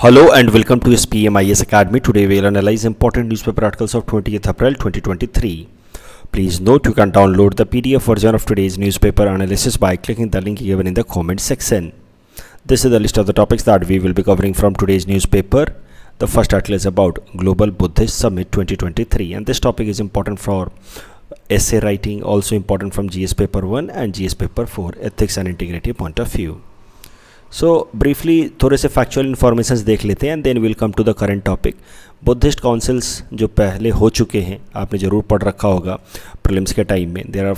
Hello and welcome to SPMIS Academy. Today we will analyze important newspaper articles of 20th April 2023. Please note you can download the PDF version of today's newspaper analysis by clicking the link given in the comment section. This is the list of the topics that we will be covering from today's newspaper. The first article is about Global Buddhist Summit 2023, and this topic is important for essay writing, also important from GS paper 1 and GS paper 4 ethics and integrity point of view. So briefly थोड़े से factual informations देख लेते हैं and then will come to the current topic. Buddhist councils जो पहले हो चुके हैं आपने ज़रूर पढ़ रखा होगा प्रीलिम्स के टाइम में. There are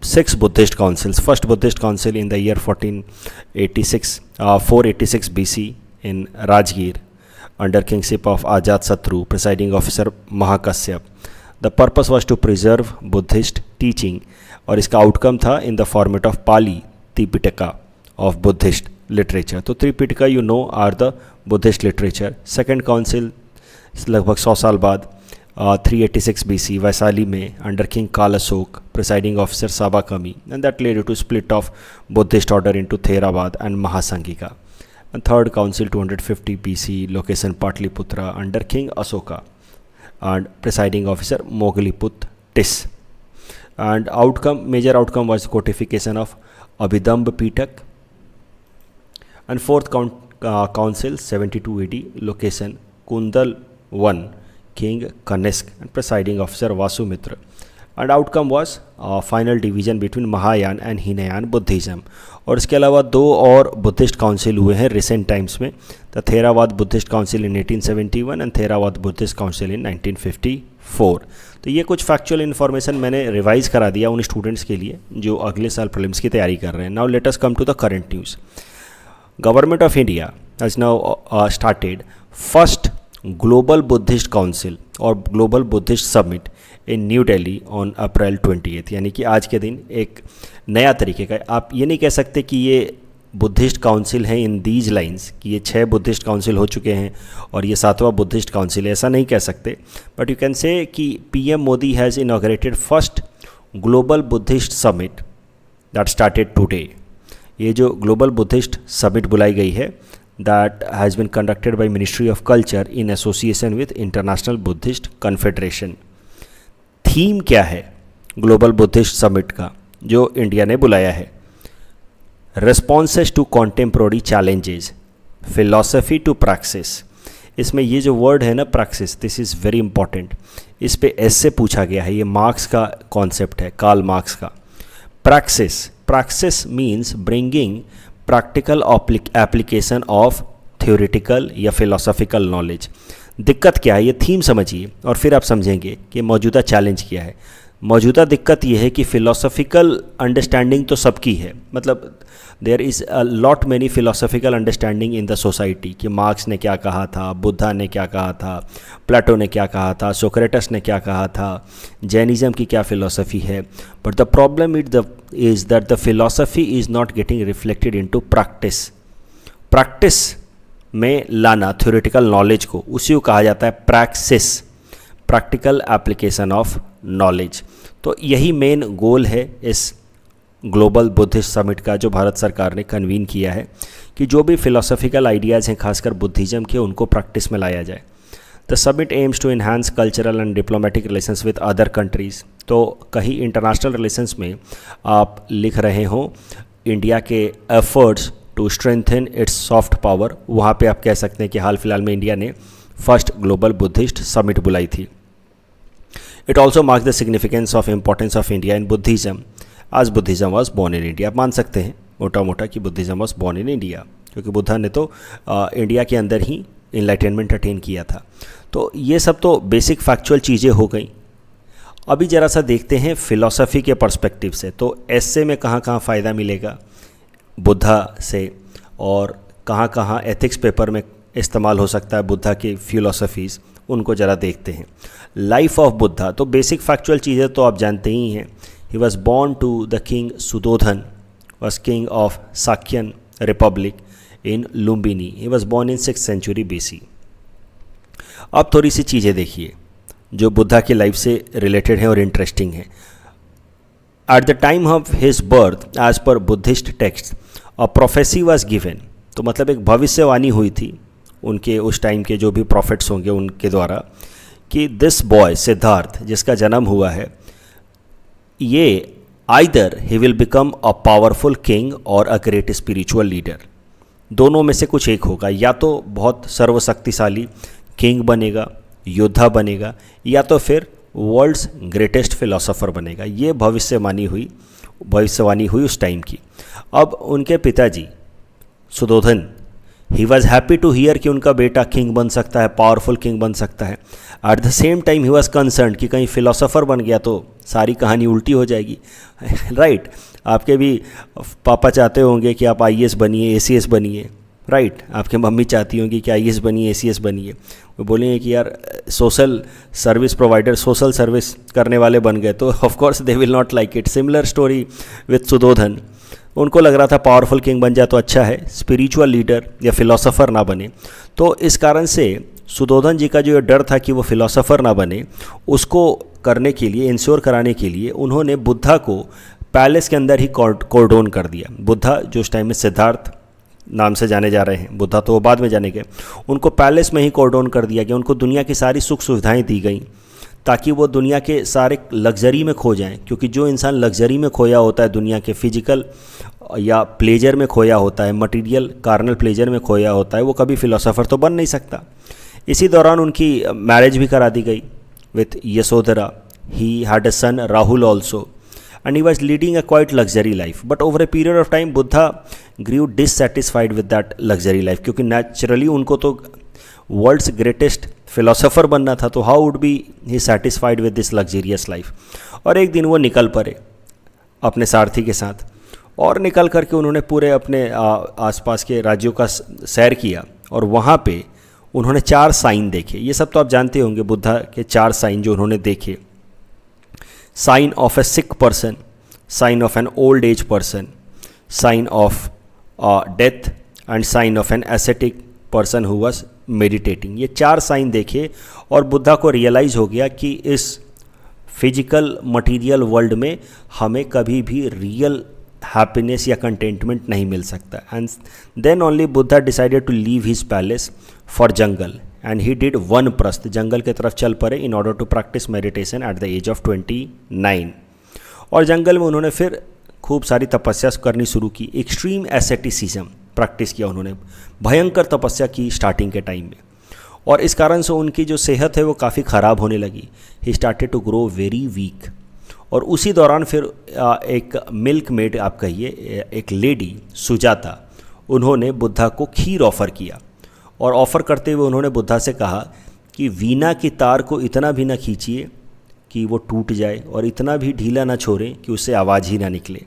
6 Buddhist councils. First Buddhist council in the year 486 BC in Rajgir under kingship of Ajatashatru, presiding officer Mahakashyapa. The purpose was to preserve Buddhist teaching और इसका आउटकम था in the format of Pali Tripitaka of Buddhist literature. तो Tripitaka you know are the Buddhist literature. Second council लगभग 100 साल बाद 386 BC Vaishali में under king काल Ashok, presiding officer Sabakami, and that led to split of Buddhist order into Theravada and Mahasanghika. Third council 250 BC location Pataliputra under king Ashoka and presiding officer Mogliputra Tis. And major outcome was codification of Abhidhamb Pitak. And fourth council 72 AD location Kundal 1 King Kanishk and presiding officer Vasumitra. And outcome was final division between Mahayana and Hinayan Buddhism. और इसके अलावा 2 और Buddhist council हुए हैं recent times में. The Theravada Buddhist council in 1871 and Theravada Buddhist council in 1954. तो ये कुछ फैक्चुअल इन्फॉर्मेशन मैंने रिवाइज करा दिया उन स्टूडेंट्स के लिए जो अगले साल प्रीलिम्स की तैयारी कर रहे हैं. Now let us come to the current news. Government of India has now started first global Buddhist council और global Buddhist summit in New Delhi on April 20th. यानी कि आज के दिन एक नया तरीके का, आप ये नहीं कह सकते कि ये बुद्धिस्ट काउंसिल है इन दीज लाइंस कि ये 6 बुद्धिस्ट काउंसिल हो चुके हैं और ये 7वां बुद्धिस्ट काउंसिल है, ऐसा नहीं कह सकते. बट यू कैन से कि PM Modi has inaugurated first global Buddhist summit that started today. ये जो ग्लोबल बुद्धिस्ट समिट बुलाई गई है that has been conducted by Ministry of Culture in association with International Buddhist Confederation. Theme क्या है global Buddhist summit का जो India ने बुलाया है? Responses to contemporary challenges, philosophy to praxis. इसमें ये जो वर्ड है ना praxis, this is very important. इस पे ऐसे पूछा गया है, ये मार्क्स का कॉन्सेप्ट है, कार्ल मार्क्स का. Praxis means bringing practical application of theoretical या फिलोसॉफिकल नॉलेज. दिक्कत क्या है ये थीम समझिए और फिर आप समझेंगे कि मौजूदा चैलेंज क्या है. मौजूदा दिक्कत ये है कि फ़िलोसॉफिकल अंडरस्टैंडिंग तो सबकी है, मतलब there is a lot many philosophical understanding in the society कि मार्क्स ने क्या कहा था, बुद्धा ने क्या कहा था, प्लेटो ने क्या कहा था, सोक्रेटस ने क्या कहा था, जैनिज़्म की क्या फ़िलोसफी है. But the problem is that the philosophy is not getting reflected into practice में लाना थ्योरेटिकल नॉलेज को, उसी को कहा जाता है praxis, practical application of knowledge. तो यही मेन गोल है इस ग्लोबल बुद्धिस्ट समिट का जो भारत सरकार ने कन्वीन किया है कि जो भी फिलोसॉफिकल आइडियाज़ हैं खासकर बुद्धिज़्म के, उनको प्रैक्टिस में लाया जाए. The summit aims to enhance cultural and diplomatic relations with other countries. तो कहीं इंटरनेशनल रिलेशंस में आप लिख रहे हों इंडिया के efforts to strengthen its soft power, वहाँ पे आप कह सकते हैं कि हाल फिलहाल में इंडिया ने फर्स्ट ग्लोबल बुद्धिस्ट समिट बुलाई थी. It also marks the significance of importance of India in Buddhism आज Buddhism was born in India. आप मान सकते हैं मोटा मोटा कि Buddhism was born in India, क्योंकि बुद्धा ने तो इंडिया के अंदर ही इनलाइटनमेंट अटेन किया था. तो ये सब तो बेसिक फैक्चुअल चीज़ें हो गई. अभी ज़रा सा देखते हैं फ़िलॉसफ़ी के पर्सपेक्टिव से. तो ऐसे में कहाँ कहाँ फ़ायदा मिलेगा बुद्धा से और कहाँ कहाँ एथिक्स पेपर में इस्तेमाल हो सकता है बुद्धा की फ़िलोसफीज़, उनको ज़रा देखते हैं. लाइफ ऑफ बुद्धा, तो बेसिक फैक्चुअल चीज़ें तो आप जानते ही हैं. He was born to the king Suddhodana, was king of Shakyan republic in Lumbini. He was born in 6th century BC. अब थोड़ी सी चीज़ें देखिए जो बुद्धा की लाइफ से रिलेटेड हैं और इंटरेस्टिंग हैं. At the time of his birth as per Buddhist text a prophecy was given. तो मतलब एक भविष्यवाणी हुई थी उनके उस टाइम के जो भी प्रॉफिट्स होंगे उनके द्वारा, कि दिस बॉय सिद्धार्थ जिसका जन्म हुआ है, ये either he will become a powerful king और अ ग्रेट स्पिरिचुअल लीडर, दोनों में से कुछ एक होगा। या तो बहुत सर्वशक्तिशाली किंग बनेगा, योद्धा बनेगा, या तो फिर वर्ल्ड्स ग्रेटेस्ट फिलोसोफर बनेगा। ये भविष्यवाणी हुई उस टाइम की। अब उनके पिताजी Suddhodana, he was happy to hear कि उनका बेटा किंग बन सकता है, पावरफुल किंग बन सकता है। At the same time he was concern कि कहीं फिलोसोफर बन गया तो सारी कहानी उल्टी हो जाएगी। राइट आपके भी पापा चाहते होंगे कि आप IAS बनिए, ACS बनिए, राइट आपके मम्मी चाहती होंगी कि IAS बनिए, ACS बनिए। वो बोलेंगे कि यार social service provider, social service करने वाले बन गए, तो of course they will not like it. Similar story with Suddhodana, उनको लग रहा था पावरफुल किंग बन जाए तो अच्छा है, स्पिरिचुअल लीडर या फिलोसोफर ना बने। तो इस कारण से सुधोधन जी का जो डर था कि वो फिलोसोफर ना बने, उसको करने के लिए, इंश्योर कराने के लिए उन्होंने बुद्धा को पैलेस के अंदर ही कॉर्डोन कर दिया। बुद्धा जो उस टाइम में सिद्धार्थ नाम से जाने जा रहे हैं, बुद्धा तो वो बाद में जाने गए, उनको पैलेस में ही कॉर्डोन कर दिया गया। उनको दुनिया की सारी सुख सुविधाएं दी गई ताकि वो दुनिया के सारे लग्जरी में खो जाएं, क्योंकि जो इंसान लग्जरी में खोया होता है, दुनिया के फिजिकल या प्लेजर में खोया होता है, मटेरियल कार्नल प्लेजर में खोया होता है, वो कभी फिलोसोफर तो बन नहीं सकता। इसी दौरान उनकी मैरिज भी करा दी गई with Yashodhara. He had a son Rahul also and he was leading a quite luxury life. But over a period of time, Buddha grew dissatisfied with that luxury life, क्योंकि naturally उनको तो world's greatest philosopher बनना था, तो how would be he satisfied with this luxurious life? और एक दिन वो निकल पड़े अपने सारथी के साथ, और निकल करके उन्होंने पूरे अपने आसपास के राज्यों का सैर किया, और वहाँ पे उन्होंने 4 साइन देखे। ये सब तो आप जानते होंगे, बुद्धा के 4 साइन जो उन्होंने देखे: sign of a sick person, sign of an old age person, sign of death and sign of an ascetic person who was meditating। ये 4 साइन देखे और बुद्धा को रियलाइज़ हो गया कि इस फिजिकल मटेरियल वर्ल्ड में हमें कभी भी रियल हैप्पीनेस या कंटेंटमेंट नहीं मिल सकता। And then only Buddha decided to leave his palace for jungle, and he did Vanaprastha, जंगल की तरफ चल पड़े in order to practice meditation at the age of 29। और जंगल में उन्होंने फिर खूब सारी तपस्या करनी शुरू की। एक्सट्रीम एसेटिसिज्म प्रैक्टिस किया उन्होंने, भयंकर तपस्या की स्टार्टिंग के टाइम में, और इस कारण से उनकी जो सेहत है वो काफ़ी ख़राब होने लगी। He started to grow very weak. और उसी दौरान फिर एक मिल्क मेड आप कहिए, एक लेडी सुजाता, उन्होंने बुद्धा को खीर ऑफ़र किया, और ऑफ़र करते हुए उन्होंने बुद्धा से कहा कि वीणा की तार को इतना भी ना खींचिए कि वो टूट जाए, और इतना भी ढीला ना छोड़ें कि उससे आवाज़ ही ना निकले।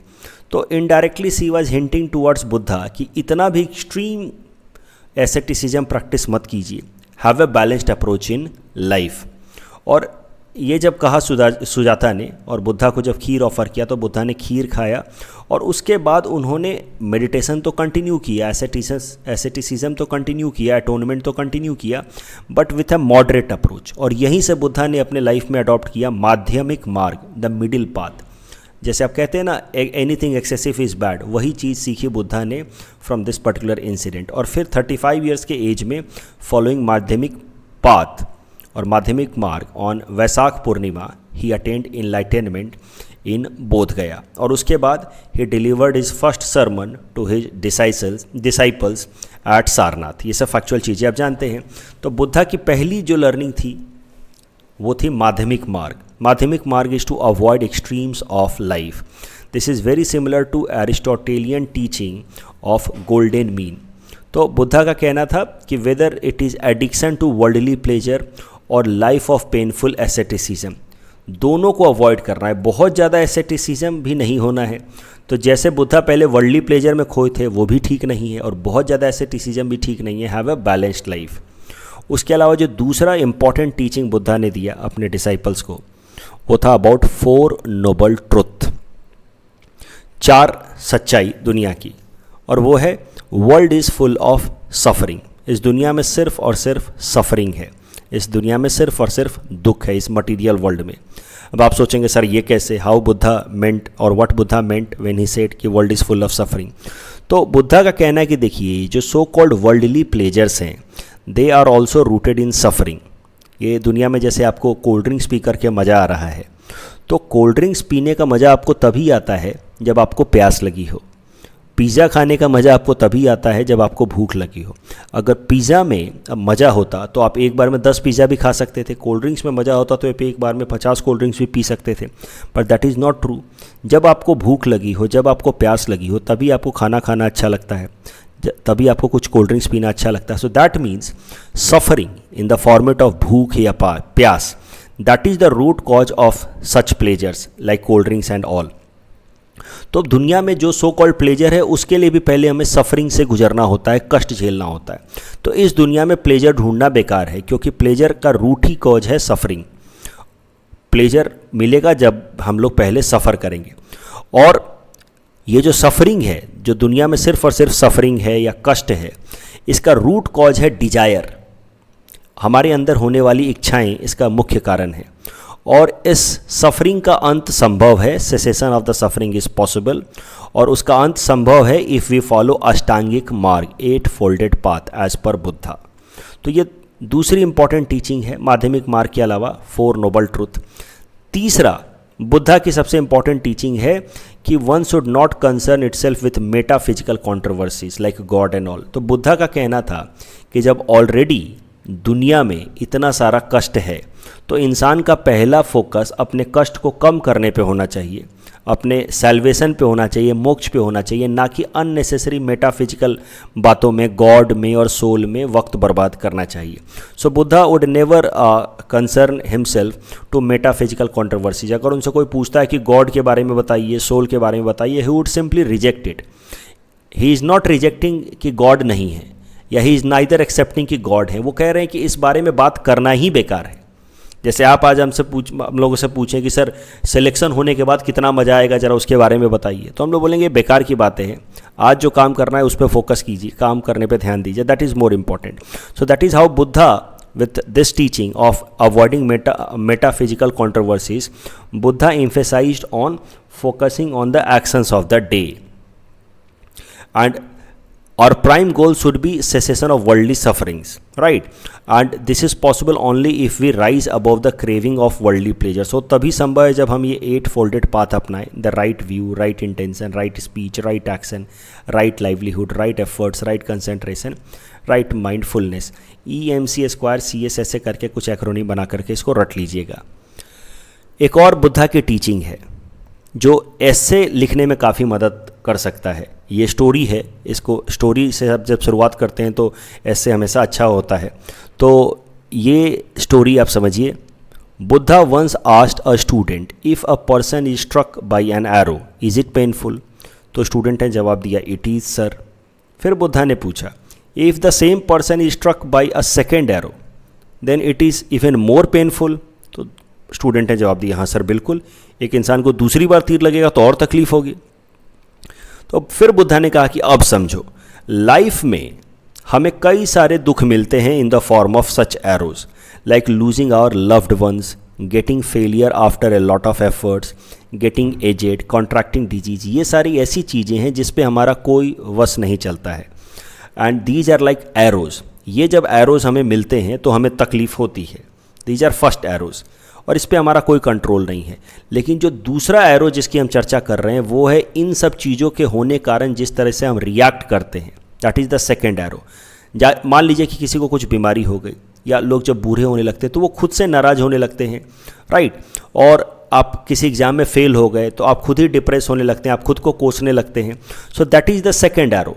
तो indirectly she was hinting towards Buddha कि इतना भी एक्सट्रीम एसेटिसिज्म प्रैक्टिस मत कीजिए, have a balanced approach in life. और ये जब कहा सुजाता ने, और बुद्धा को जब खीर ऑफ़र किया तो बुद्धा ने खीर खाया, और उसके बाद उन्होंने मेडिटेशन तो कंटिन्यू किया, एसेटिसिज्म तो कंटिन्यू किया, एटोनमेंट तो कंटिन्यू किया, but with a moderate approach. और यहीं से बुद्धा ने अपने लाइफ में अडॉप्ट किया माध्यमिक मार्ग, द मिडिल पाथ। जैसे आप कहते हैं ना, एनीथिंग एक्सेसिव इज़ बैड, वही चीज़ सीखी बुद्धा ने फ्रॉम दिस पर्टिकुलर इंसिडेंट। और फिर 35 ईयर्स के एज में, फॉलोइंग माध्यमिक पाथ और Madhyamika Marga, on Vaisakh Purnima he attained enlightenment in Bodh Gaya. और उसके बाद he delivered his first sermon to his disciples at Sarnath. ये सब फैक्चुअल चीज़ें आप जानते हैं। तो बुद्धा की पहली जो लर्निंग थी वो थी माध्यमिक Marga. Madhyamika Marga is to avoid extremes of life. This is very similar to Aristotelian teaching of golden mean. तो बुद्धा का कहना था कि whether it is addiction to worldly pleasure और लाइफ ऑफ पेनफुल एसेटिसिज्म, दोनों को अवॉइड करना है। बहुत ज़्यादा एसेटिसिज्म भी नहीं होना है। तो जैसे बुद्धा पहले वर्ल्डली प्लेजर में खोए थे, वो भी ठीक नहीं है, और बहुत ज़्यादा एसेटिसिज्म भी ठीक नहीं है। Have a balanced life. उसके अलावा जो दूसरा इंपॉर्टेंट टीचिंग बुद्धा ने दिया अपने डिसाइपल्स को, वो था अबाउट 4 नोबल ट्रुथ, 4 सच्चाई दुनिया की। और वो है, world is full of suffering. इस दुनिया में सिर्फ और सिर्फ सफरिंग है, इस दुनिया में सिर्फ और सिर्फ दुख है, इस मटेरियल वर्ल्ड में। अब आप सोचेंगे सर ये कैसे, हाउ बुद्धा मेंट और what Buddha meant when he said कि world is full of suffering. तो बुद्धा का कहना है कि देखिए, जो सो कॉल्ड वर्ल्डली प्लेजर्स हैं, they are also rooted in suffering. ये दुनिया में जैसे आपको कोल्ड ड्रिंक्स पी करके मज़ा आ रहा है, तो कोल्ड ड्रिंक्स पीने का मज़ा आपको तभी आता है जब आपको प्यास लगी हो। पिज़्ज़ा खाने का मज़ा आपको तभी आता है जब आपको भूख लगी हो। अगर पिज़्ज़ा में मज़ा होता तो आप एक बार में 10 पिज़्ज़ा भी खा सकते थे, कोल्ड ड्रिंक्स में मज़ा होता तो आप एक बार में 50 कोल्ड ड्रिंक्स भी पी सकते थे, पर दैट इज़ नॉट ट्रू। जब आपको भूख लगी हो, जब आपको प्यास लगी हो, तभी आपको खाना खाना अच्छा लगता है, तभी आपको कुछ कोल्ड ड्रिंक्स पीना अच्छा लगता है। So that means suffering in the format of भूख या प्यास, that is the root cause of such pleasures like cold drinks and all. तो दुनिया में जो सो कॉल्ड प्लेजर है उसके लिए भी पहले हमें सफरिंग से गुजरना होता है, कष्ट झेलना होता है। तो इस दुनिया में प्लेजर ढूंढना बेकार है, क्योंकि प्लेजर का रूट ही कॉज है सफरिंग। प्लेजर मिलेगा जब हम लोग पहले सफ़र करेंगे। और ये जो सफरिंग है, जो दुनिया में सिर्फ और सिर्फ सफरिंग है या कष्ट है, इसका रूट कॉज है डिजायर, हमारे अंदर होने वाली इच्छाएं इसका मुख्य कारण है। और इस सफरिंग का अंत संभव है, cessation of the suffering is possible, और उसका अंत संभव है इफ़ वी फॉलो अष्टांगिक मार्ग, 8 folded path as per Buddha. तो ये दूसरी इंपॉर्टेंट टीचिंग है माध्यमिक मार्ग के अलावा, 4 नोबल ट्रुथ। तीसरा बुद्धा की सबसे इंपॉर्टेंट टीचिंग है कि one should not concern itself with metaphysical controversies like God and all. तो बुद्धा का कहना था कि जब ऑलरेडी दुनिया में इतना सारा कष्ट है, तो इंसान का पहला फोकस अपने कष्ट को कम करने पे होना चाहिए, अपने सैल्वेशन पे होना चाहिए, मोक्ष पे होना चाहिए, ना कि अननेसेसरी मेटाफिजिकल बातों में, गॉड में और सोल में वक्त बर्बाद करना चाहिए। So Buddha would never concern himself to metaphysical controversies. अगर उनसे कोई पूछता है कि गॉड के बारे में बताइए, सोल के बारे में बताइए, he would simply reject it. He is not rejecting कि गॉड नहीं है, या ही इज़ नाइदर एक्सेप्टिंग कि गॉड है। वो कह रहे हैं कि इस बारे में बात करना ही बेकार है। जैसे आप आज हम लोगों से पूछें कि सर सिलेक्शन होने के बाद कितना मज़ा आएगा, ज़रा उसके बारे में बताइए, तो हम लोग बोलेंगे बेकार की बातें हैं, आज जो काम करना है उस पर फोकस कीजिए, काम करने पे ध्यान दीजिए, that is more important. So that is how Buddha with this teaching of avoiding metaphysical controversies, Buddha emphasized on focusing on the actions of the day, and our prime goal should be cessation of worldly sufferings, right? And this is possible only if we rise above the craving of worldly pleasure. So तभी संभव है जब हम ये 8 folded path अपनाएं, the right view, right intention, right speech, right action, right livelihood, right efforts, right concentration, right mindfulness, EMC² CS ऐसे करके कुछ एक्रोनिम बना करके इसको रट लीजिएगा। एक और बुद्धा की टीचिंग है जो ऐसे लिखने में काफ़ी मदद कर सकता है। ये स्टोरी है, इसको स्टोरी से जब शुरुआत करते हैं तो ऐसे हमेशा अच्छा होता है। तो ये स्टोरी आप समझिए। Buddha once asked a student if a person is struck by an arrow is it painful. तो स्टूडेंट ने जवाब दिया इट इज़ सर। फिर बुद्धा ने पूछा if the same person is struck by a second arrow then it is even more painful. तो student ने जवाब दिया हाँ सर बिल्कुल, एक इंसान को दूसरी बार तीर लगेगा तो और तकलीफ होगी। तो फिर बुद्धा ने कहा कि अब समझो, लाइफ में हमें कई सारे दुख मिलते हैं in the form of such arrows, like losing our loved ones, getting failure after a lot of efforts, getting aged, contracting disease. ये सारी ऐसी चीज़ें हैं जिस पे हमारा कोई वश नहीं चलता है, and these are like arrows. ये जब एरोज हमें मिलते हैं तो हमें तकलीफ होती है, दीज आर फर्स्ट एरोज, और इस पर हमारा कोई कंट्रोल नहीं है। लेकिन जो दूसरा एरो जिसकी हम चर्चा कर रहे हैं वो है इन सब चीज़ों के होने कारण जिस तरह से हम रिएक्ट करते हैं, that is the second arrow. मान लीजिए कि किसी को कुछ बीमारी हो गई, या लोग जब बूढ़े होने लगते हैं तो वो खुद से नाराज़ होने लगते हैं, राइट? और आप किसी एग्ज़ाम में फेल हो गए तो आप खुद ही डिप्रेस होने लगते हैं, आप खुद को कोसने लगते हैं। So that is the second arrow,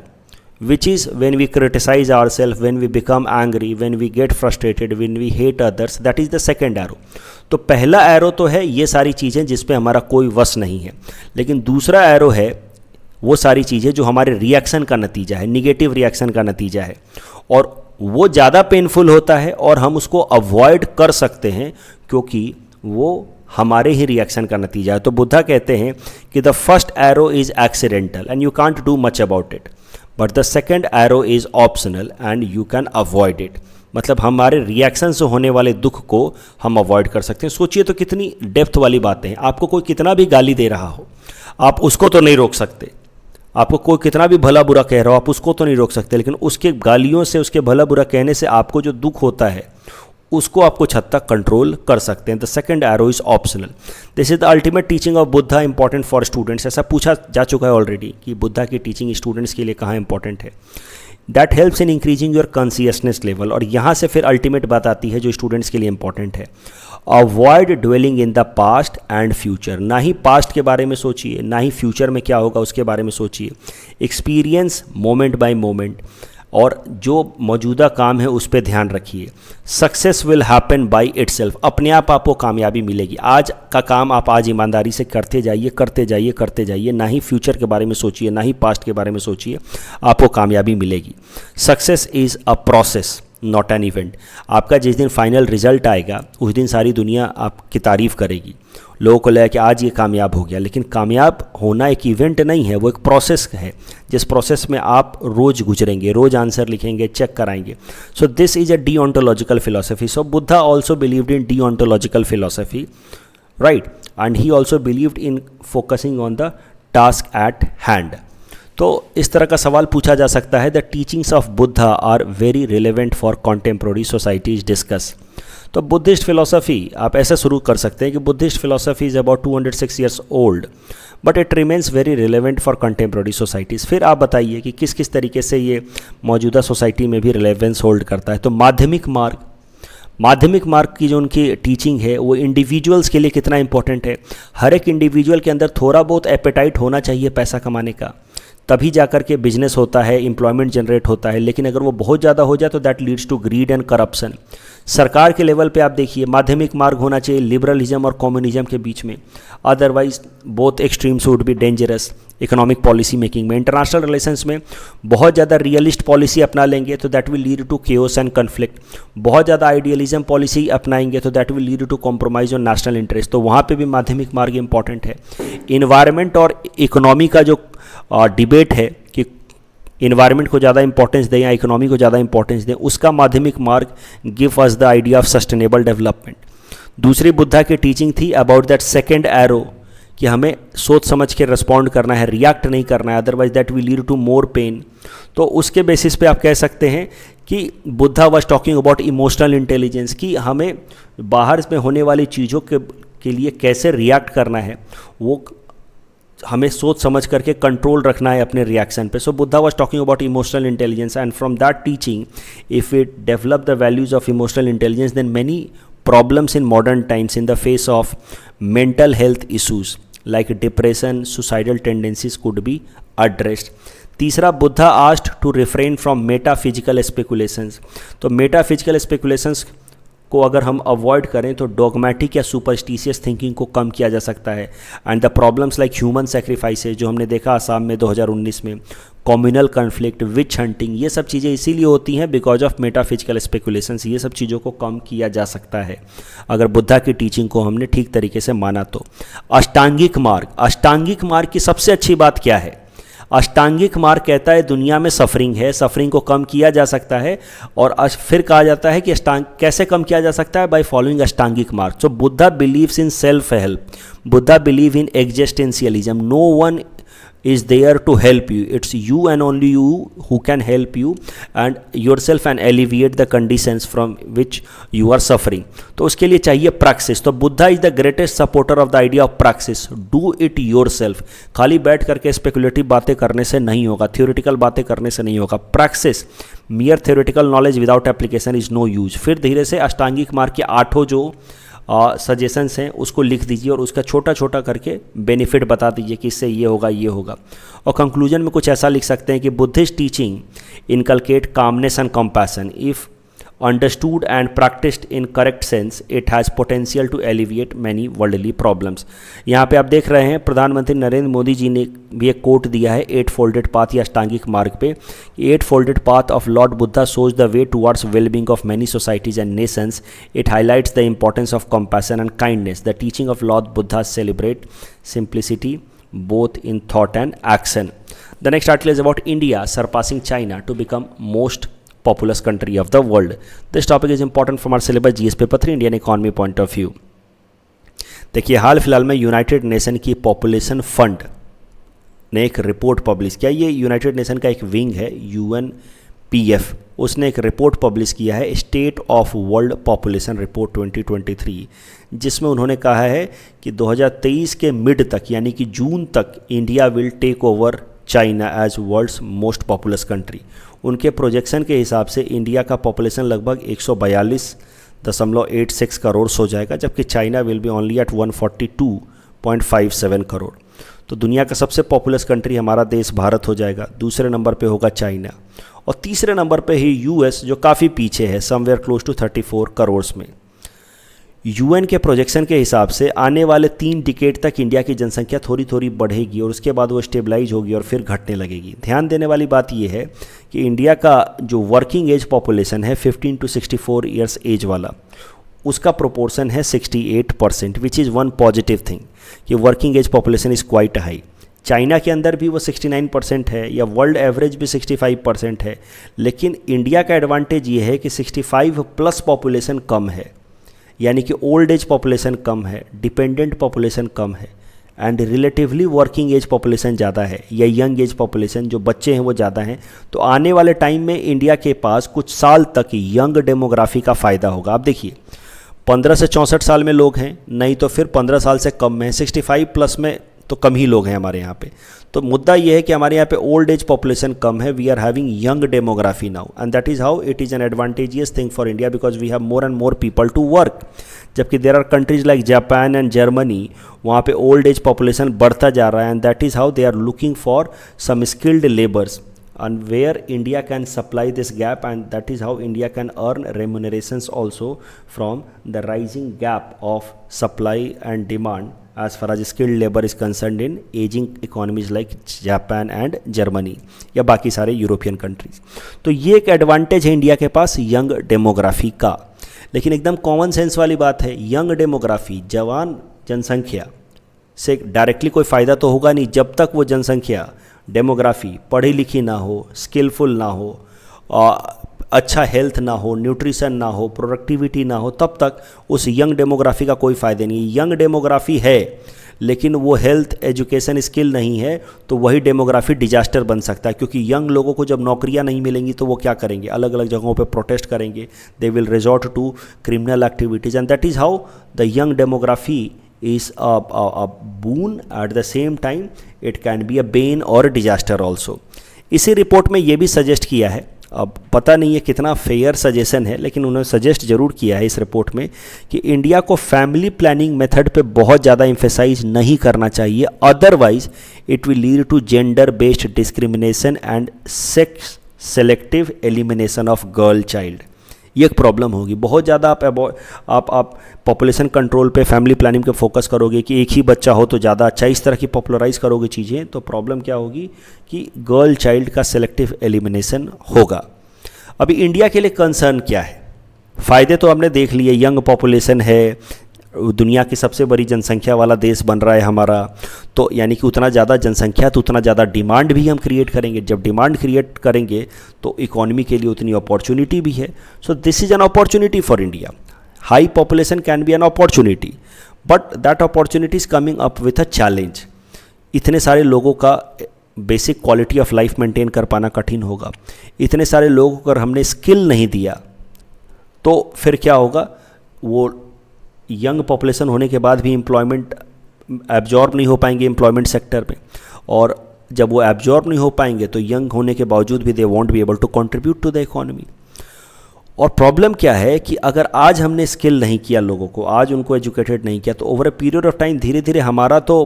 which is when we criticize ourselves, when we become angry, when we get frustrated, when we hate others, that is the second arrow. तो पहला एरो तो है ये सारी चीज़ें जिस पे हमारा कोई वश नहीं है, लेकिन दूसरा एरो है वो सारी चीज़ें जो हमारे रिएक्शन का नतीजा है, निगेटिव रिएक्शन का नतीजा है, और वो ज़्यादा पेनफुल होता है और हम उसको अवॉइड कर सकते हैं क्योंकि वो हमारे ही रिएक्शन का नतीजा है। तो बुद्धा कहते हैं कि the first arrow is accidental and you can't do much about it, but the second arrow is optional and you can avoid it. मतलब हमारे रिएक्शन से होने वाले दुख को हम अवॉइड कर सकते हैं। सोचिए तो कितनी डेप्थ वाली बातें हैं। आपको कोई कितना भी गाली दे रहा हो, आप उसको तो नहीं रोक सकते, आपको कोई कितना भी भला बुरा कह रहा हो आप उसको तो नहीं रोक सकते, लेकिन उसके गालियों से, उसके भला बुरा कहने से आपको जो दुख होता है उसको आप कुछ हद तक कंट्रोल कर सकते हैं। The second arrow is optional. This is the ultimate teaching of Buddha important for students. ऐसा पूछा जा चुका है ऑलरेडी कि बुद्धा की टीचिंग स्टूडेंट्स के लिए कहाँ इंपॉर्टेंट है। That helps in increasing your consciousness level. और यहाँ से फिर अल्टीमेट बात आती है जो स्टूडेंट्स के लिए इंपॉर्टेंट है। Avoid dwelling in the past and future. ना ही पास्ट के बारे में सोचिए, ना ही फ्यूचर में क्या होगा उसके बारे में सोचिए। एक्सपीरियंस मोमेंट बाय मोमेंट, और जो मौजूदा काम है उस पर ध्यान रखिए। Success will happen by itself. अपने आप आपको कामयाबी मिलेगी। आज का काम आप आज ईमानदारी से करते जाइए, करते जाइए, करते जाइए। ना ही फ्यूचर के बारे में सोचिए, ना ही पास्ट के बारे में सोचिए, आपको कामयाबी मिलेगी। Success is a process not an event. आपका जिस दिन फाइनल रिजल्ट आएगा उस दिन सारी दुनिया आपकी तारीफ़ करेगी, लोगों को लगेगा कि आज ये कामयाब हो गया। लेकिन कामयाब होना एक इवेंट नहीं है, वो एक प्रोसेस है जिस प्रोसेस में आप रोज़ गुजरेंगे, रोज़ आंसर लिखेंगे, चेक कराएंगे। So this is a deontological philosophy. So Buddha also believed in deontological philosophy, right, and he also believed in focusing on the task at hand. तो इस तरह का सवाल पूछा जा सकता है, the teachings of Buddha are very relevant for contemporary societies discuss. तो बुद्धिस्ट फिलोसफी आप ऐसे शुरू कर सकते हैं कि Buddhist philosophy is about 206 years old but it remains very relevant for contemporary societies. फिर आप बताइए कि किस किस तरीके से ये मौजूदा सोसाइटी में भी रिलेवेंस होल्ड करता है। तो माध्यमिक मार्ग की जो उनकी टीचिंग है वो इंडिविजुअल्स के लिए कितना इंपॉर्टेंट है। हर एक इंडिविजुअल के अंदर थोड़ा बहुत एपेटाइट होना चाहिए पैसा कमाने का, तभी जाकर के बिजनेस होता है, एम्प्लॉयमेंट जनरेट होता है। लेकिन अगर वो बहुत ज़्यादा हो जाए तो that leads to greed and corruption. सरकार के लेवल पे आप देखिए माध्यमिक मार्ग होना चाहिए लिबरलिज्म और कम्युनिज्म के बीच में, otherwise both extremes would be dangerous. Economic policy making में, इंटरनेशनल रिलेशंस में बहुत ज़्यादा रियलिस्ट पॉलिसी अपना लेंगे तो that will lead to chaos and conflict. बहुत ज़्यादा आइडियलिज्म पॉलिसी अपनाएंगे तो that will lead to compromise on national interest. तो वहाँ पे भी माध्यमिक मार्ग इंपॉर्टेंट है। इन्वायरमेंट और इकोनॉमी का जो डिबेट है कि इन्वायरमेंट को ज़्यादा इंपॉर्टेंस दें या इकोनॉमी को ज़्यादा इंपॉर्टेंस दें, उसका माध्यमिक मार्ग give us the idea of sustainable development. दूसरी बुद्धा की टीचिंग थी अबाउट दैट सेकेंड एरो कि हमें सोच समझ के रिस्पॉन्ड करना है, रिएक्ट नहीं करना है, otherwise that will lead to more pain. तो उसके बेसिस पे आप कह सकते हैं कि Buddha was talking about emotional intelligence, कि हमें बाहर में होने वाली चीज़ों के लिए कैसे रिएक्ट करना है, वो हमें सोच समझ करके कंट्रोल रखना है अपने रिएक्शन पे। So Buddha was talking about emotional intelligence and from that teaching if it develop the values of emotional intelligence then many problems in modern times in the face of mental health issues like depression, suicidal tendencies could be addressed. तीसरा, Buddha asked to refrain from metaphysical speculations. तो metaphysical speculations को अगर हम avoid करें तो dogmatic या superstitious thinking को कम किया जा सकता है। And the problems like human सेक्रीफाइसेज जो हमने देखा आसाम में 2019 में, कम्युनल कन्फ्लिक्ट, विच हंटिंग, ये सब चीज़ें इसीलिए होती हैं बिकॉज ऑफ मेटाफिजिकल स्पेकुलेशंस। ये सब चीज़ों को कम किया जा सकता है अगर बुद्धा की टीचिंग को हमने ठीक तरीके से माना तो। अष्टांगिक मार्ग की सबसे अच्छी बात क्या है? अष्टांगिक मार्ग कहता है दुनिया में सफरिंग है, सफरिंग को कम किया जा सकता है। और फिर कहा जाता है कि कैसे कम किया जा सकता है? Bye following Ashtangika Marga. So Buddha believes in self help, Buddha believe in existentialism. No one is there to help you, it's you and only you who can help you and yourself and alleviate the conditions from which you are suffering. तो उसके लिए चाहिए praxis। तो Buddha is the greatest supporter of the idea of praxis, do it yourself। खाली बैठ करके speculative बातें करने से नहीं होगा, थियोरेटिकल बातें करने से नहीं होगा। praxis, mere theoretical knowledge without application is no use। फिर धीरे से अष्टांगिक मार्ग के 8 जो सजेशंस हैं उसको लिख दीजिए और उसका छोटा छोटा करके बेनिफिट बता दीजिए कि इससे ये होगा, ये होगा। और कंक्लूजन में कुछ ऐसा लिख सकते हैं कि Buddhist teaching inculcate calmness and compassion. If understood and practiced in correct sense it has potential to alleviate many worldly problems। यहाँ पे आप देख रहे हैं प्रधानमंत्री नरेंद्र मोदी जी ने भी एक कोट दिया है 8 folded path या अष्टांगिक मार्ग पे। 8 folded path of Lord Buddha shows the way towards well-being of many societies and nations। It highlights the importance of compassion and kindness। The teaching of Lord Buddha celebrate simplicity both in thought and action। The next article is about India surpassing China to become most populous country of the world। This topic is important from our syllabus GS paper 3 Indian economy point of view। देखिए हाल फिलहाल में United nation की population fund ने एक report publish किया, ये United nation का एक विंग है UNPF, उसने एक रिपोर्ट पब्लिश किया है state of world population report 2023, जिसमें उन्होंने कहा है कि 2023 के मिड तक यानी कि जून तक India will take over China as world's most populous country. उनके प्रोजेक्शन के हिसाब से इंडिया का पॉपुलेशन लगभग 142.86 करोड़ हो जाएगा, जबकि China will be only at 142.57 crore. तो दुनिया का सबसे पॉपुलस कंट्री हमारा देश भारत हो जाएगा, दूसरे नंबर पे होगा चाइना, और तीसरे नंबर पे ही US जो काफ़ी पीछे है, समवेयर क्लोज टू 34 करोड़ में। UN के प्रोजेक्शन के हिसाब से आने वाले 3 डिकेड तक इंडिया की जनसंख्या थोड़ी थोड़ी बढ़ेगी और उसके बाद वो स्टेबलाइज होगी और फिर घटने लगेगी। ध्यान देने वाली बात यह है कि इंडिया का जो वर्किंग एज पॉपुलेशन है 15 to 64 ईयर्स एज वाला, उसका प्रोपोर्शन है 68%, which is one positive thing कि working age population is quite high. China के अंदर भी वो 69% है या वर्ल्ड एवरेज भी 65% है, लेकिन इंडिया का एडवांटेज ये है कि 65 प्लस पॉपुलेशन कम है, यानी कि ओल्ड एज पॉपुलेशन कम है, डिपेंडेंट पॉपुलेशन कम है, and relatively working age population ज़्यादा है या यंग एज पॉपुलेशन जो बच्चे हैं वो ज़्यादा हैं। तो आने वाले टाइम में इंडिया के पास कुछ साल तक यंग डेमोग्राफी का फ़ायदा होगा। आप देखिए 15 से 64 साल में लोग हैं, नहीं तो फिर 15 साल से कम में, 65 प्लस में तो कम ही लोग हैं हमारे यहाँ पे। तो मुद्दा ये है कि हमारे यहाँ पे ओल्ड एज पॉपुलेशन कम है, we are having young demography now, and that is how it is an advantageous thing for India because we have more and more people to work. जबकि there are countries like Japan and Germany, वहाँ पे old age population बढ़ता जा रहा है, and that is how they are looking for some skilled labours and where India can supply this gap, and that is how India can earn remunerations also from the rising gap of supply and demand as far as skilled labor is concerned in aging economies like Japan and Germany या बाकी सारे European countries. तो ये एक advantage है India के पास young demography का। लेकिन एकदम कॉमन सेंस वाली बात है, यंग डेमोग्राफी, जवान जनसंख्या से डायरेक्टली कोई फ़ायदा तो होगा नहीं जब तक वो जनसंख्या डेमोग्राफी पढ़ी लिखी ना हो, स्किलफुल ना हो, अच्छा हेल्थ ना हो, न्यूट्रिशन ना हो, प्रोडक्टिविटी ना हो, तब तक उस यंग डेमोग्राफी का कोई फ़ायदा नहीं। यंग डेमोग्राफी है लेकिन वो हेल्थ एजुकेशन स्किल नहीं है, तो वही डेमोग्राफी डिजास्टर बन सकता है, क्योंकि यंग लोगों को जब नौकरियां नहीं मिलेंगी तो वो क्या करेंगे, अलग अलग जगहों पे प्रोटेस्ट करेंगे, they will resort to criminal activities, and that is how the young demography is a boon, at the same time it can be a bane or a disaster also। इसी रिपोर्ट में ये भी suggest किया है, अब पता नहीं है कितना फेयर सजेशन है, लेकिन उन्होंने सजेस्ट जरूर किया है इस रिपोर्ट में कि इंडिया को फैमिली प्लानिंग मेथड पे बहुत ज़्यादा एम्फेसाइज नहीं करना चाहिए, otherwise it will lead to gender based discrimination and sex selective elimination of girl child. ये एक प्रॉब्लम होगी। बहुत ज़्यादा आप पॉपुलेशन कंट्रोल पे, फैमिली प्लानिंग पे फोकस करोगे कि एक ही बच्चा हो तो ज़्यादा अच्छा, इस तरह की पॉपुलराइज करोगे चीज़ें, तो प्रॉब्लम क्या होगी कि गर्ल चाइल्ड का सेलेक्टिव एलिमिनेशन होगा। अभी इंडिया के लिए कंसर्न क्या है? फ़ायदे तो हमने देख लिए, यंग पॉपुलेशन है, दुनिया की सबसे बड़ी जनसंख्या वाला देश बन रहा है हमारा, तो यानी कि उतना ज़्यादा जनसंख्या तो उतना ज़्यादा डिमांड भी हम क्रिएट करेंगे, जब डिमांड क्रिएट करेंगे तो इकोनॉमी के लिए उतनी अपॉर्चुनिटी भी है। सो this is an opportunity for India. High population can be an opportunity, but that opportunity is coming up with a challenge. इतने सारे लोगों का basic quality of life maintain कर पाना कठिन होगा। इतने सारे लोगों को अगर हमने स्किल नहीं दिया तो फिर क्या होगा, वो यंग पॉपुलेशन होने के बाद भी एम्प्लॉयमेंट एब्जॉर्ब नहीं हो पाएंगे एम्प्लॉयमेंट सेक्टर में, और जब वो एब्जॉर्ब नहीं हो पाएंगे तो यंग होने के बावजूद भी they won't be able to contribute to the economy. और प्रॉब्लम क्या है कि अगर आज हमने स्किल नहीं किया लोगों को, आज उनको एजुकेटेड नहीं किया, तो over a period of time धीरे धीरे हमारा तो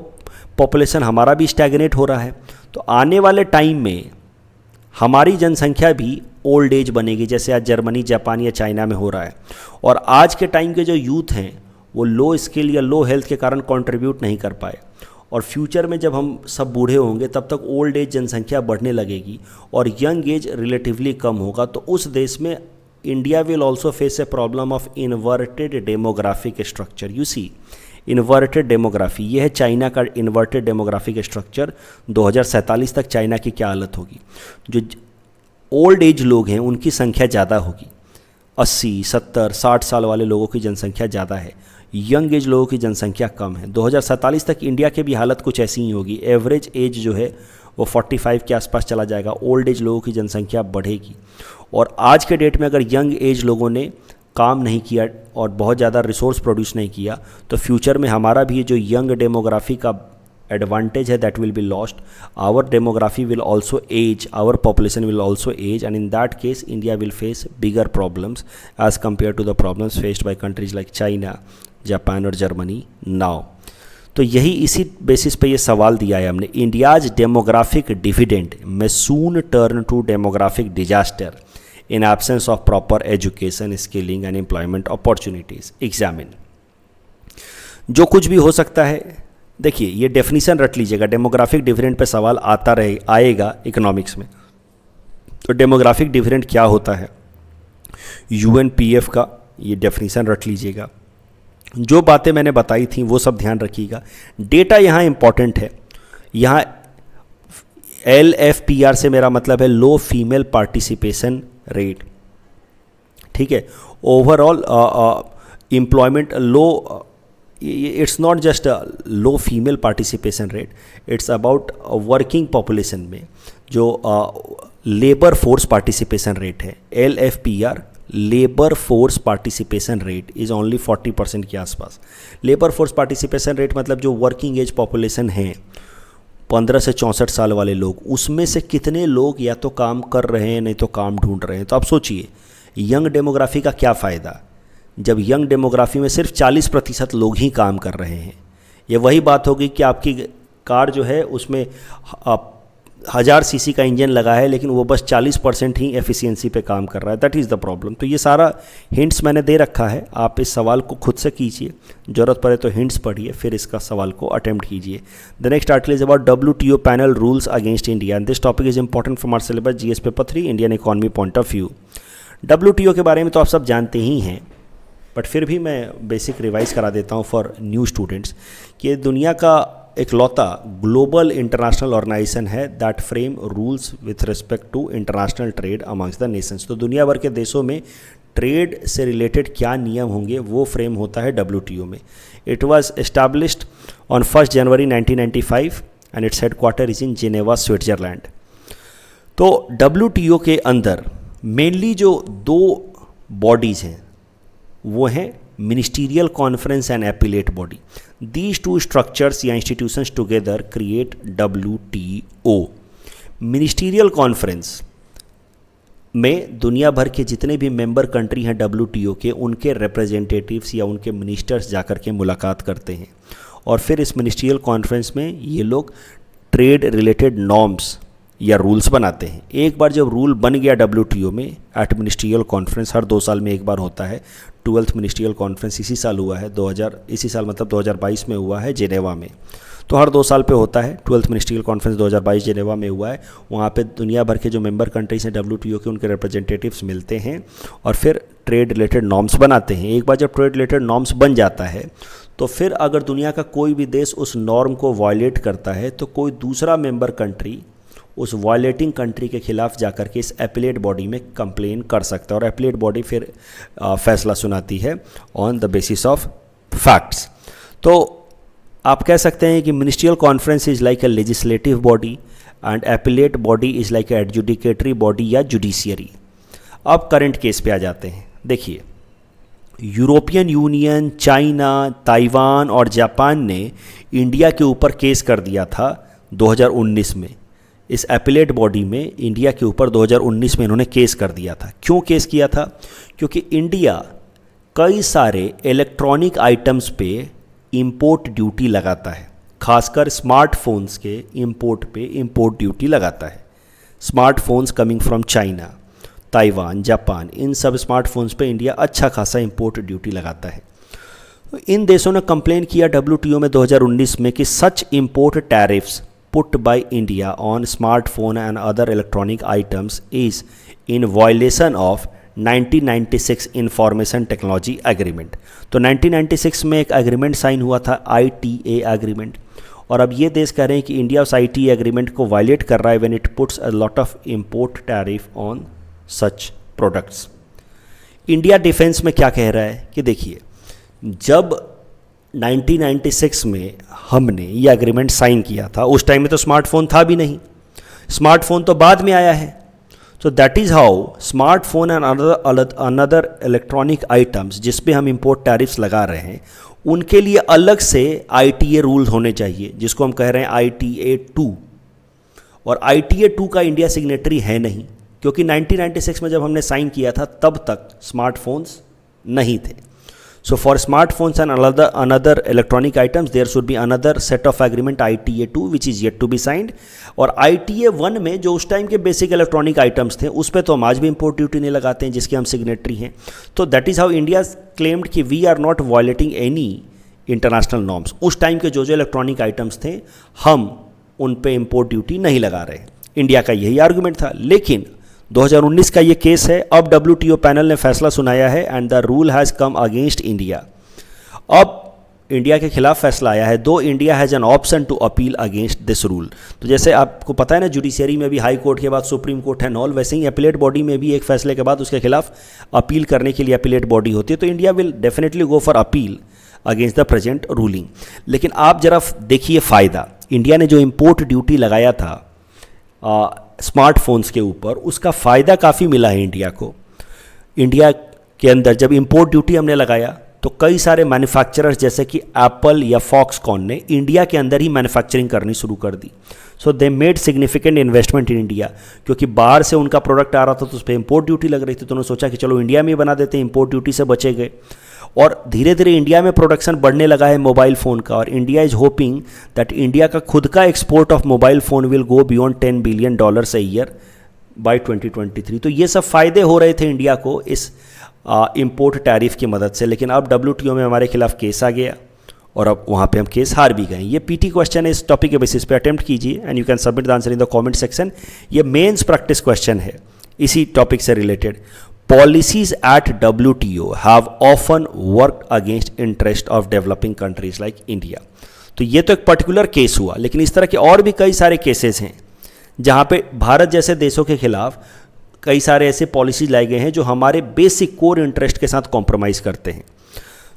पॉपुलेशन हमारा भी स्टैग्नेट हो रहा है। तो आने वाले टाइम में हमारी जनसंख्या भी ओल्ड एज बनेगी, जैसे आज जर्मनी, जापान या चाइना में हो रहा है। और आज के टाइम के जो यूथ हैं वो लो स्किल या लो हेल्थ के कारण कंट्रीब्यूट नहीं कर पाए, और फ्यूचर में जब हम सब बूढ़े होंगे तब तक ओल्ड एज जनसंख्या बढ़ने लगेगी और यंग एज रिलेटिवली कम होगा। तो उस देश में India will also face a problem of inverted demographic structure. You see, inverted demography, ये है चाइना का इन्वर्टेड डेमोग्राफिक स्ट्रक्चर। 2047 तक चाइना की क्या हालत होगी? जो ओल्ड एज लोग हैं उनकी संख्या ज़्यादा होगी, 80, 70, 60 साल वाले लोगों की जनसंख्या ज़्यादा है, यंग एज लोगों की जनसंख्या कम है। 2047 तक इंडिया की भी हालत कुछ ऐसी ही होगी। एवरेज एज जो है वो 45 के आसपास चला जाएगा। ओल्ड एज लोगों की जनसंख्या बढ़ेगी। और आज के डेट में अगर यंग एज लोगों ने काम नहीं किया और बहुत ज़्यादा रिसोर्स प्रोड्यूस नहीं किया तो फ्यूचर में हमारा भी जो यंग डेमोग्राफी का एडवांटेज है that will be lost. Our demography will also age, our population will also age, and in that case India will face bigger problems as compare to the problems faced by countries like China, Japan और Germany now. तो यही इसी basis पे ये सवाल दिया है हमने, India's demographic dividend may soon turn to demographic disaster in absence of proper education, skilling and employment opportunities. Examine. जो कुछ भी हो सकता है, देखिए ये डेफिनेशन रट लीजिएगा, डेमोग्राफिक डिविडेंड पे सवाल आएगा इकोनॉमिक्स में। तो डेमोग्राफिक डिविडेंड क्या होता है, यूएनपीएफ का ये डेफिनेशन रट लीजिएगा। जो बातें मैंने बताई थी वो सब ध्यान रखिएगा। डेटा यहाँ इंपॉर्टेंट है। यहाँ LFPR से मेरा मतलब है लो फीमेल पार्टिसिपेशन रेट, ठीक है। Overall employment low, it's not just low female participation rate, it's about working population में जो लेबर फोर्स पार्टिसिपेशन रेट है। LFPR labour force participation rate is only 40% के आसपास। लेबर फोर्स पार्टिसिपेशन रेट मतलब जो working age population है 15 से 64 साल वाले लोग, उसमें से कितने लोग या तो काम कर रहे हैं नहीं तो काम ढूंढ रहे हैं। तो आप सोचिए यंग डेमोग्राफी का क्या फ़ायदा जब यंग डेमोग्राफी में सिर्फ 40% लोग ही काम कर रहे हैं। ये वही बात होगी कि आपकी कार जो है उसमें 1000 सीसी का इंजन लगा है लेकिन वो बस 40% ही एफिशिएंसी पे काम कर रहा है। That is the problem. तो ये सारा हिंट्स मैंने दे रखा है, आप इस सवाल को खुद से कीजिए, ज़रूरत पड़े तो हिंट्स पढ़िए, फिर इसका सवाल को अटेम्प्ट कीजिए। The next article is about WTO panel rules against India and this topic is important from our syllabus GS paper 3 Indian economy point of view. WTO के बारे में तो आप सब जानते ही हैं, बट फिर भी मैं बेसिक रिवाइज करा देता हूँ फॉर न्यू स्टूडेंट्स कि दुनिया का इकलौता ग्लोबल इंटरनेशनल ऑर्गेनाइजेशन है that frame rules with respect to international trade amongst the nations. तो दुनिया भर के देशों में ट्रेड से रिलेटेड क्या नियम होंगे वो फ्रेम होता है WTO में। It was established on 1 January 1995 and its headquarter is in Geneva, Switzerland. तो WTO के अंदर मेनली जो दो बॉडीज़ हैं वो हैं ministerial conference and appellate body. These two structures या institutions together create WTO। Ministerial conference में दुनिया भर के जितने भी मेंबर कंट्री हैं WTO के, उनके रिप्रेजेंटेटिव्स या उनके मिनिस्टर्स जाकर के मुलाकात करते हैं और फिर इस मिनिस्ट्रियल कॉन्फ्रेंस में ये लोग ट्रेड रिलेटेड नॉर्म्स या रूल्स बनाते हैं। एक बार जब रूल बन गया WTO में एट मिनिस्ट्रियल कॉन्फ्रेंस, हर 2 साल में एक बार होता है। 12th मिनिस्ट्रियल कॉन्फ्रेंस इसी साल हुआ है, इसी साल मतलब 2022 में हुआ है जिनेवा में। तो हर 2 साल पे होता है। 12th मिनिस्ट्रियल कॉन्फ्रेंस 2022 जिनेवा में हुआ है। वहाँ पे दुनिया भर के जो मेंबर कंट्रीज हैं WTO के, उनके रिप्रेजेंटेटिव्स मिलते हैं और फिर ट्रेड रिलेटेड नॉर्म्स बनाते हैं। एक बार जब ट्रेड रिलेटेड नॉर्म्स बन जाता है तो फिर अगर दुनिया का कोई भी देश उस नॉर्म को वायलेट करता है तो कोई दूसरा मेंबर कंट्री उस वायलेटिंग कंट्री के खिलाफ जाकर के इस एपिलेट बॉडी में कंप्लेन कर सकता है और एपिलेट बॉडी फिर फैसला सुनाती है on the basis of facts. तो आप कह सकते हैं कि ministerial conference is like a legislative body and appellate body is like a adjudicatory body या जुडिशियरी। अब करंट केस पे आ जाते हैं। देखिए यूरोपियन यूनियन, चाइना, ताइवान और जापान ने इंडिया के ऊपर केस कर दिया था 2019 में। इस एपिलेट बॉडी में इंडिया के ऊपर 2019 में इन्होंने केस कर दिया था। क्यों केस किया था? क्योंकि इंडिया कई सारे इलेक्ट्रॉनिक आइटम्स पे इंपोर्ट ड्यूटी लगाता है, खासकर स्मार्टफोन्स के इंपोर्ट पे इंपोर्ट ड्यूटी लगाता है। Smartphones coming from China, Taiwan, Japan, इन सब स्मार्टफोन्स पे इंडिया अच्छा खासा इंपोर्ट ड्यूटी लगाता है। इन देशों ने कंप्लेन किया WTO में 2019 में कि such import tariffs put by India on smartphone and other electronic items is in violation of 1996 information technology agreement. तो 1996 में एक एग्रीमेंट साइन हुआ था, ITA एग्रीमेंट, और अब ये देश कह रहे हैं कि इंडिया उस ITA एग्रीमेंट को वायलेट कर रहा है when it puts a lot of import tariff on such products. India defence में क्या कह रहा है कि देखिए जब 1996 में हमने ये एग्रीमेंट साइन किया था। उस टाइम में तो स्मार्टफोन था भी नहीं, स्मार्टफोन तो बाद में आया है। तो that is how smartphone and another electronic items जिस पे हम इंपोर्ट टैरिफ्स लगा रहे हैं, उनके लिए अलग से ITA रूल्स होने चाहिए, जिसको हम कह रहे हैं ITA 2। और ITA 2 का इंडिया सिग्नेटरी है नहीं, क्योंकि 1996 में जब हमने साइन किया था तब तक स्मार्टफोन्स नहीं थे। So for smartphones and another electronic items there should be another set of agreement ITA 2 which is yet to be signed. और ITA 1 में जो उस टाइम के बेसिक इलेक्ट्रॉनिक आइटम्स थे उस पर तो हम आज भी इंपोर्ट ड्यूटी नहीं लगाते हैं, जिसके हम सिग्नेटरी हैं। तो that is how India claimed कि we are not violating any international norms. उस टाइम के जो इलेक्ट्रॉनिक आइटम्स थे हम उन पे इंपोर्ट ड्यूटी नहीं लगा रहे। इंडिया का यही आर्गूमेंट था। लेकिन 2019 का ये केस है, अब WTO पैनल ने फैसला सुनाया है and the rule has come against India. अब इंडिया के खिलाफ फैसला आया है, though India has an option to appeal against this rule. तो जैसे आपको पता है ना, जुडिशरी में भी हाई कोर्ट के बाद सुप्रीम कोर्ट एंड ऑल, वैसे ही अपीलेट बॉडी में भी एक फैसले के बाद उसके खिलाफ अपील करने के लिए अपीलेट बॉडी होती है। तो India will definitely go for appeal against the present ruling. लेकिन आप जरा देखिए फ़ायदा, इंडिया ने जो इम्पोर्ट ड्यूटी लगाया था स्मार्टफोन्स के ऊपर, उसका फ़ायदा काफ़ी मिला है इंडिया को। इंडिया के अंदर जब इंपोर्ट ड्यूटी हमने लगाया तो कई सारे मैन्युफैक्चरर्स जैसे कि एप्पल या फॉक्सकॉन ने इंडिया के अंदर ही मैन्युफैक्चरिंग करनी शुरू कर दी। So they made significant investment in India, क्योंकि बाहर से उनका प्रोडक्ट आ रहा था तो उस पर इंपोर्ट ड्यूटी लग रही थी। तो उन्होंने सोचा कि चलो इंडिया में ही बना देते हैं, इंपोर्ट ड्यूटी से बचे गए। और धीरे धीरे इंडिया में प्रोडक्शन बढ़ने लगा है मोबाइल फ़ोन का, और India is hoping that India का खुद का export of mobile phone will go beyond $10 billion a year by 2023। तो ये सब फ़ायदे हो रहे थे इंडिया को इस इम्पोर्ट टैरिफ की मदद से। लेकिन अब WTO में हमारे खिलाफ केस आ गया और अब वहाँ पे हम केस हार भी गए। ये PT क्वेश्चन है, इस टॉपिक के बेसिस पे अटेम्प्ट कीजिए and you can submit the answer in the comment section. ये मेंस प्रैक्टिस क्वेश्चन है इसी टॉपिक से related. Policies at WTO have often worked against interest of developing countries like India। तो ये तो एक पर्टिकुलर केस हुआ, लेकिन इस तरह के और भी कई सारे केसेस हैं जहाँ पे भारत जैसे देशों के खिलाफ कई सारे ऐसे पॉलिसीज लाए गए हैं जो हमारे बेसिक कोर इंटरेस्ट के साथ कॉम्प्रोमाइज़ करते हैं।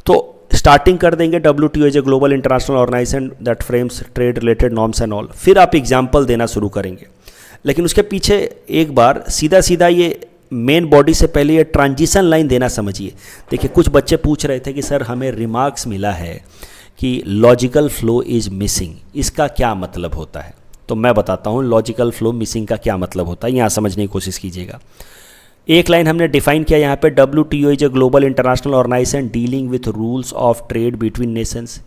तो स्टार्टिंग कर देंगे, WTO is a global international organisation that frames trade related norms and all. फिर आप एग्जाम्पल देना शुरू करेंगे, लेकिन उसके पीछे एक बार सीधा सीधा ये मेन बॉडी से पहले ये ट्रांजिशन लाइन देना समझिए। देखिए, कुछ बच्चे पूछ रहे थे कि सर हमें रिमार्क्स मिला है कि लॉजिकल फ्लो इज़ मिसिंग, इसका क्या मतलब होता है? तो मैं बताता हूँ लॉजिकल फ्लो मिसिंग का क्या मतलब होता है, यहाँ समझने की कोशिश कीजिएगा। एक लाइन हमने डिफाइन किया यहाँ पे, WTO is a global international organisation dealing with rules of trade between nations.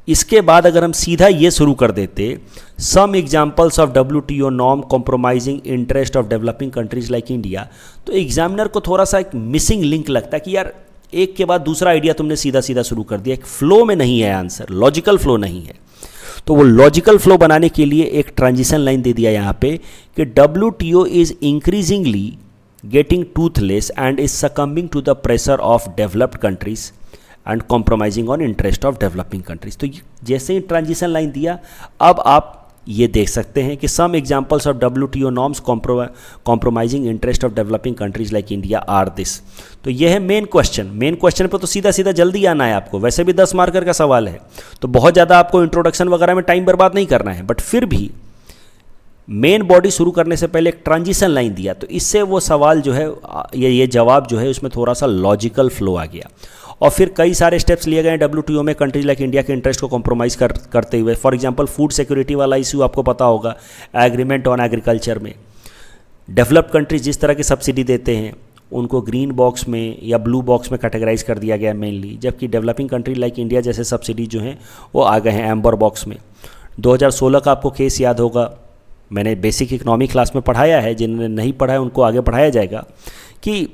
इसके बाद अगर हम सीधा ये शुरू कर देते, some examples of WTO norm compromising interest of developing countries like India, तो एग्जामिनर को थोड़ा सा एक मिसिंग लिंक लगता है कि यार एक के बाद दूसरा आइडिया तुमने सीधा सीधा शुरू कर दिया, एक फ्लो में नहीं है आंसर, लॉजिकल फ्लो नहीं है। तो वो लॉजिकल फ्लो बनाने के लिए एक ट्रांजिशन लाइन दे दिया यहाँ पे कि WTO is increasingly getting toothless and is succumbing to the pressure of developed countries and compromising on interest of developing countries. तो जैसे ही ट्रांजिशन लाइन दिया, अब आप ये देख सकते हैं कि some examples of WTO norms compromising interest of developing countries like India are this. तो ये है मेन क्वेश्चन। मेन क्वेश्चन पर तो सीधा सीधा जल्दी आना है आपको, वैसे भी 10 मार्कर का सवाल है, तो बहुत ज़्यादा आपको इंट्रोडक्शन वगैरह में टाइम बर्बाद नहीं करना है। बट फिर भी मेन बॉडी शुरू करने से पहले एक ट्रांजिशन लाइन दिया, तो इससे वो सवाल जो है ये जवाब जो है उसमें थोड़ा सा लॉजिकल फ्लो आ गया। और फिर कई सारे स्टेप्स लिए गए WTO में कंट्रीज लाइक इंडिया के इंटरेस्ट को कॉम्प्रोमाइज़ करते हुए। फॉर एग्जांपल फूड सिक्योरिटी वाला इशू आपको पता होगा, एग्रीमेंट ऑन एग्रीकल्चर में डेवलप्ड कंट्रीज जिस तरह की सब्सिडी देते हैं उनको ग्रीन बॉक्स में या ब्लू बॉक्स में कैटेगराइज कर दिया गया मेनली, जबकि डेवलपिंग कंट्री लाइक इंडिया जैसे सब्सिडी जो हैं वो आ गए हैं एम्बर बॉक्स में। 2016 का आपको केस याद होगा, मैंने बेसिक इकोनॉमी क्लास में पढ़ाया है, जिन्होंने नहीं पढ़ा है उनको आगे पढ़ाया जाएगा, कि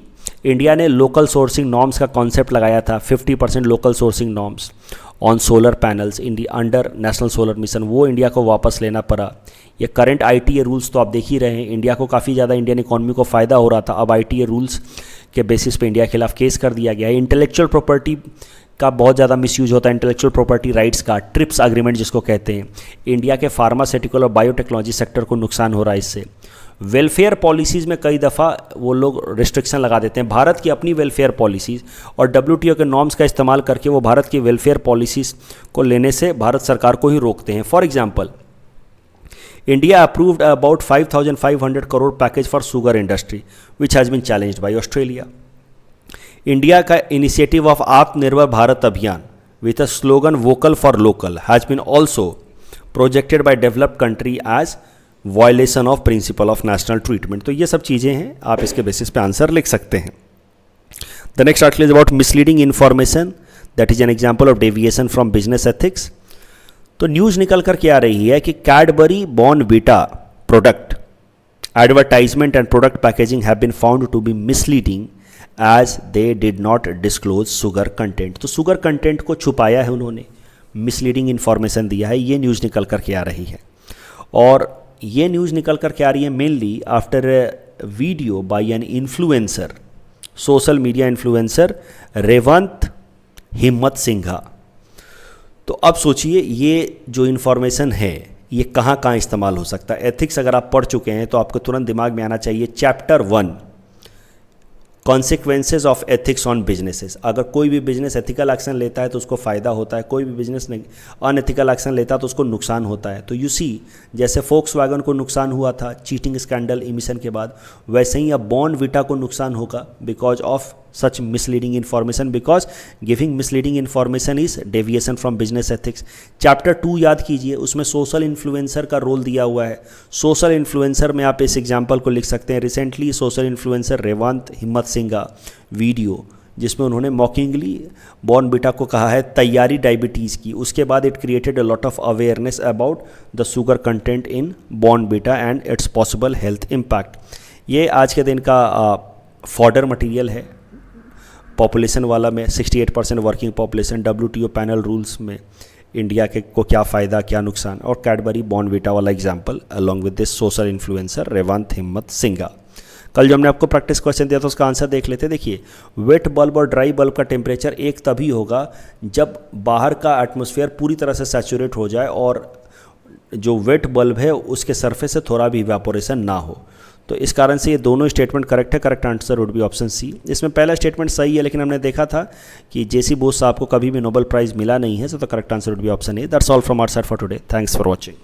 इंडिया ने लोकल सोर्सिंग नॉर्म्स का कॉन्सेप्ट लगाया था, 50% local sourcing norms on solar panels India under national solar mission, वो इंडिया को वापस लेना पड़ा। ये करंट ITA रूल्स तो आप देख ही रहे हैं, इंडिया को काफ़ी ज़्यादा इंडियन इकोनॉमी को फ़ायदा हो रहा था, अब ITA रूल्स के बेसिस पे इंडिया के खिलाफ केस कर दिया गया है। इंटेलेक्चुअल प्रॉपर्टी का बहुत ज़्यादा मिसयूज होता है, इंटेलेक्चुअल प्रॉपर्टी राइट्स का, ट्रिप्स एग्रीमेंट जिसको कहते हैं। इंडिया के फार्मास्यूटिकल और बायोटेक्नोलॉजी सेक्टर को नुकसान हो रहा है इससे। वेलफेयर पॉलिसीज़ में कई दफ़ा वो लोग रिस्ट्रिक्शन लगा देते हैं। भारत की अपनी वेलफेयर पॉलिसीज़ और WTO के नॉर्म्स का इस्तेमाल करके वो भारत की वेलफेयर पॉलिसीज़ को लेने से भारत सरकार को ही रोकते हैं। For example, India approved about 5,500 crore package for sugar industry which has been challenged by Australia. India का initiative of Atmanirbhar Bharat Abhiyan with a slogan vocal for local has been also projected by developed country as violation of principle of national treatment. तो ये सब चीज़ें हैं, आप इसके basis पे answer लिख सकते हैं। The next article is about misleading information that is an example of deviation from business ethics. तो न्यूज़ निकल कर के आ रही है कि Cadbury Bournvita product advertisement and product packaging have been found to be misleading as they did not disclose sugar content. तो sugar content को छुपाया है उन्होंने, मिसलीडिंग इन्फॉर्मेशन दिया है, ये न्यूज़ निकल कर के आ रही है। और ये न्यूज़ निकल कर के आ रही है mainly after a video by an influencer, social media influencer Revant Himmat Singha. तो अब सोचिए ये जो इन्फॉर्मेशन है ये कहाँ कहाँ इस्तेमाल हो सकता है। एथिक्स अगर आप पढ़ चुके हैं तो आपको तुरंत दिमाग में आना चाहिए chapter 1 consequences of ethics on businesses. अगर कोई भी बिजनेस एथिकल एक्शन लेता है तो उसको फ़ायदा होता है, कोई भी बिजनेस अनएथिकल एक्शन लेता है तो उसको नुकसान होता है। तो यू सी जैसे फोक्सवैगन को नुकसान हुआ था चीटिंग स्कैंडल इमिशन के बाद, वैसे ही अब बॉर्नवीटा को नुकसान होगा because of such misleading information, because giving misleading information is deviation from business ethics। Chapter 2 याद कीजिए, उसमें सोशल इन्फ्लुएंसर का रोल दिया हुआ है। सोशल इन्फ्लुएंसर में आप इस एग्जांपल को लिख सकते हैं, recently social influencer Revant Himmat Singha video जिसमें उन्होंने मॉकिंगली बॉर्नवीटा को कहा है तैयारी डायबिटीज़ की। उसके बाद it created a lot of awareness about the sugar content in Bournvita and it's possible health impact. ये आज के दिन का फॉडर मटीरियल है पॉपुलेशन वाला में। 68% working population, WTO panel rules में इंडिया के को क्या फ़ायदा क्या नुकसान, और कैडबरी बॉर्नवीटा वाला example along with this social influencer Revant Himmat Singha. कल जो हमने आपको प्रैक्टिस क्वेश्चन दिया था उसका आंसर देख लेते। देखिए, वेट बल्ब और ड्राई बल्ब का टेम्परेचर एक तभी होगा जब बाहर का एटमॉस्फेयर पूरी तरह से सैचुरेट हो जाए और जो वेट बल्ब है उसके सरफेस से थोड़ा भी इवेपोरेशन ना हो। तो इस कारण से ये दोनों स्टेटमेंट करेक्ट है। Correct answer would be option C. इसमें पहला स्टेटमेंट सही है, लेकिन हमने देखा था कि जेसी बोस साहब को कभी भी नोबेल प्राइज़ मिला नहीं है, so the correct answer would be option A. That's all from our side for today. Thanks for watching.